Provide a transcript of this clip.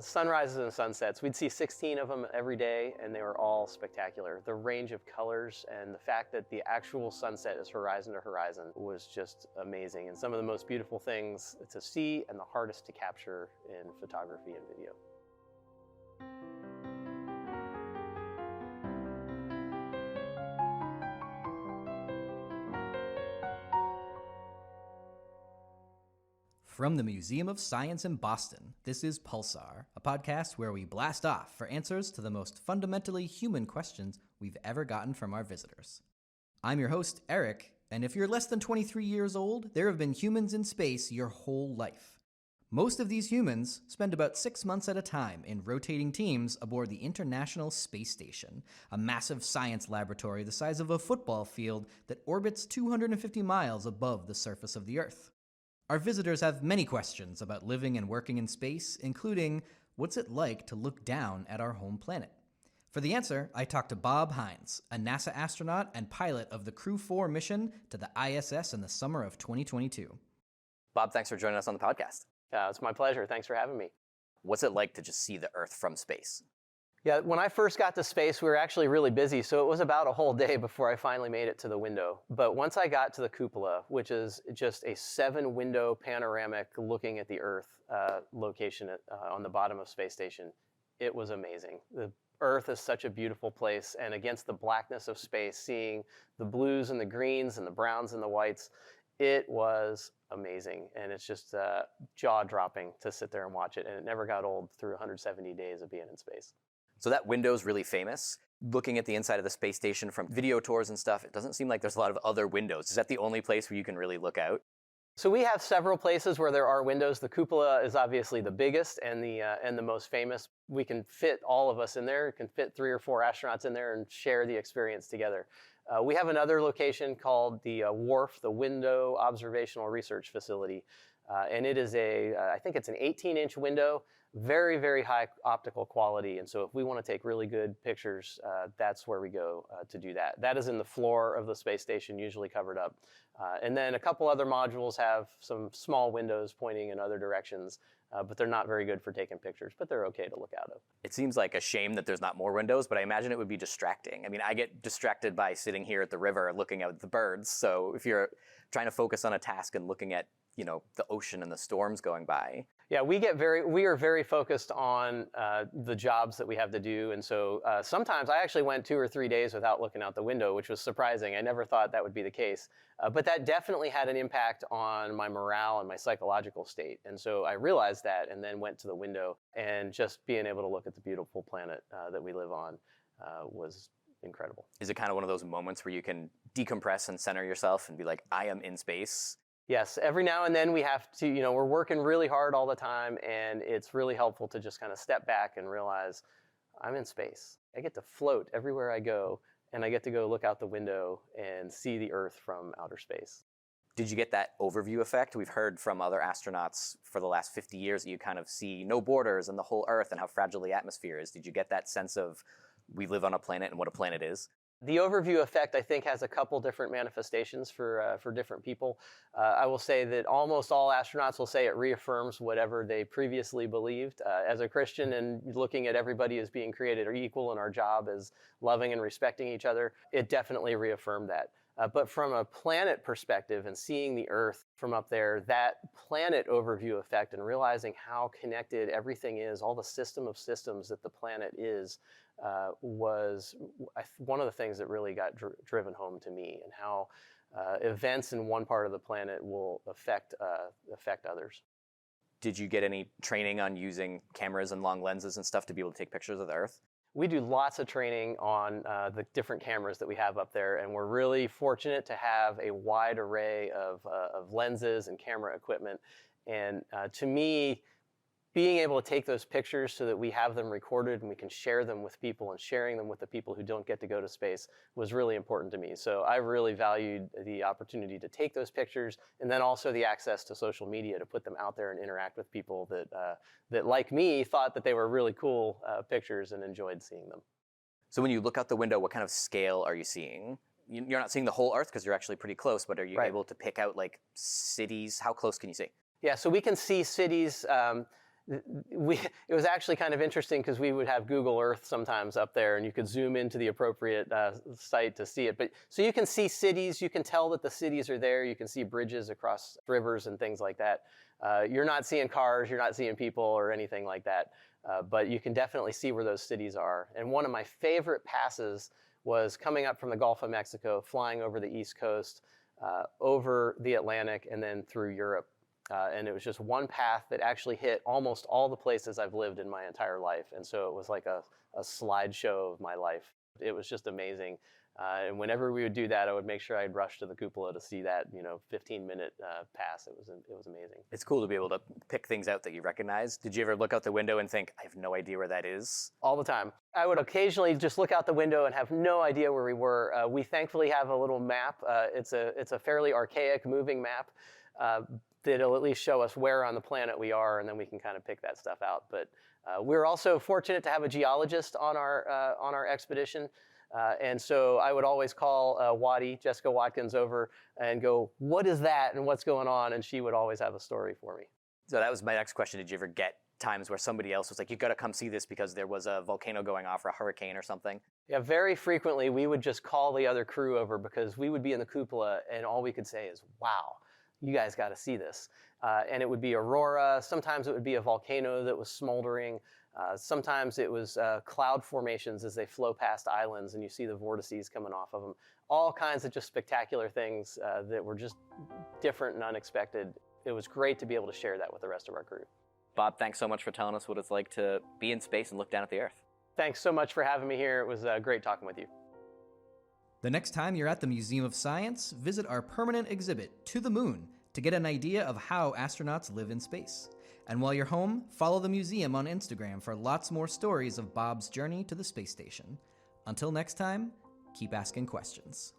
Sunrises and sunsets, we'd see 16 of them every day, and they were all spectacular. The range of colors and the fact that the actual sunset is horizon to horizon was just amazing, and some of the most beautiful things to see and the hardest to capture in photography and video. From the Museum of Science in Boston, this is Pulsar, a podcast where we blast off for answers to the most fundamentally human questions we've ever gotten from our visitors. I'm your host, Eric, and if you're less than 23 years old, there have been humans in space your whole life. Most of these humans spend about 6 months at a time in rotating teams aboard the International Space Station, a massive science laboratory the size of a football field that orbits 250 miles above the surface of the Earth. Our visitors have many questions about living and working in space, including what's it like to look down at our home planet? For the answer, I talked to Bob Hines, a NASA astronaut and pilot of the Crew 4 mission to the ISS in the summer of 2022. Bob, thanks for joining us on the podcast. It's my pleasure. Thanks for having me. What's it like to just see the Earth from space? Yeah, when I first got to space, we were actually really busy, so it was about a whole day before I finally made it to the window. But once I got to the cupola, which is just a 7-window panoramic looking at the Earth location on the bottom of Space Station, it was amazing. The Earth is such a beautiful place, and against the blackness of space, seeing the blues and the greens and the browns and the whites, it was amazing. And it's just jaw-dropping to sit there and watch it, and it never got old through 170 days of being in space. So that window's really famous. Looking at the inside of the space station from video tours and stuff, it doesn't seem like there's a lot of other windows. Is that the only place where you can really look out? So we have several places where there are windows. The cupola is obviously the biggest and the most famous. We can fit all of us in there. It can fit 3 or 4 astronauts in there and share the experience together. We have another location called the WARF, the Window Observational Research Facility. And it is I think it's an 18-inch window, very, very high optical quality. And so if we want to take really good pictures, that's where we go to do that. That is in the floor of the space station, usually covered up. And then a couple other modules have some small windows pointing in other directions, but they're not very good for taking pictures, but they're okay to look out of. It seems like a shame that there's not more windows, but I imagine it would be distracting. I mean, I get distracted by sitting here at the river looking out at the birds. So if you're trying to focus on a task and looking at the ocean and the storms going by. Yeah, we are very focused on the jobs that we have to do. And so sometimes I actually went 2 or 3 days without looking out the window, which was surprising. I never thought that would be the case. But that definitely had an impact on my morale and my psychological state. And so I realized that and then went to the window, and just being able to look at the beautiful planet that we live on was incredible. Is it kind of one of those moments where you can decompress and center yourself and be like, I am in space? Yes, every now and then we have to, we're working really hard all the time, and it's really helpful to just kind of step back and realize I'm in space. I get to float everywhere I go, and I get to go look out the window and see the Earth from outer space. Did you get that overview effect? We've heard from other astronauts for the last 50 years that you kind of see no borders and the whole Earth and how fragile the atmosphere is. Did you get that sense of we live on a planet and what a planet is? The overview effect, I think, has a couple different manifestations for different people. I will say that almost all astronauts will say it reaffirms whatever they previously believed. As a Christian and looking at everybody as being created equal and our job as loving and respecting each other, it definitely reaffirmed that. But from a planet perspective and seeing the Earth from up there, that planet overview effect and realizing how connected everything is, all the system of systems that the planet is, was one of the things that really got driven home to me, and how events in one part of the planet will affect others. Did you get any training on using cameras and long lenses and stuff to be able to take pictures of the Earth? We do lots of training on the different cameras that we have up there, and we're really fortunate to have a wide array of lenses and camera equipment. And to me, being able to take those pictures so that we have them recorded and we can share them with people, and sharing them with the people who don't get to go to space was really important to me. So I really valued the opportunity to take those pictures, and then also the access to social media to put them out there and interact with people that, like me, thought that they were really cool pictures and enjoyed seeing them. So when you look out the window, what kind of scale are you seeing? You're not seeing the whole Earth because you're actually pretty close, but are you able to pick out like cities? How close can you see? Yeah, so we can see cities. It was actually kind of interesting because we would have Google Earth sometimes up there, and you could zoom into the appropriate site to see it. But so you can see cities, you can tell that the cities are there. You can see bridges across rivers and things like that. You're not seeing cars, you're not seeing people or anything like that, but you can definitely see where those cities are. And one of my favorite passes was coming up from the Gulf of Mexico, flying over the East Coast, over the Atlantic, and then through Europe. And it was just one path that actually hit almost all the places I've lived in my entire life. And so it was like a slideshow of my life. It was just amazing. And whenever we would do that, I would make sure I'd rush to the cupola to see that, 15-minute pass. It was amazing. It's cool to be able to pick things out that you recognize. Did you ever look out the window and think, I have no idea where that is? All the time. I would occasionally just look out the window and have no idea where we were. We thankfully have a little map. It's a fairly archaic moving map that'll at least show us where on the planet we are, and then we can kind of pick that stuff out. But we're also fortunate to have a geologist on our expedition. And so I would always call Jessica Watkins, over and go, what is that and what's going on? And she would always have a story for me. So that was my next question. Did you ever get times where somebody else was like, you've got to come see this because there was a volcano going off or a hurricane or something? Yeah, very frequently we would just call the other crew over because we would be in the cupola and all we could say is, wow, you guys got to see this. And it would be aurora. Sometimes it would be a volcano that was smoldering. Sometimes it was cloud formations as they flow past islands and you see the vortices coming off of them. All kinds of just spectacular things that were just different and unexpected. It was great to be able to share that with the rest of our crew. Bob, thanks so much for telling us what it's like to be in space and look down at the Earth. Thanks so much for having me here. It was great talking with you. The next time you're at the Museum of Science, visit our permanent exhibit, To the Moon, to get an idea of how astronauts live in space. And while you're home, follow the museum on Instagram for lots more stories of Bob's journey to the space station. Until next time, keep asking questions.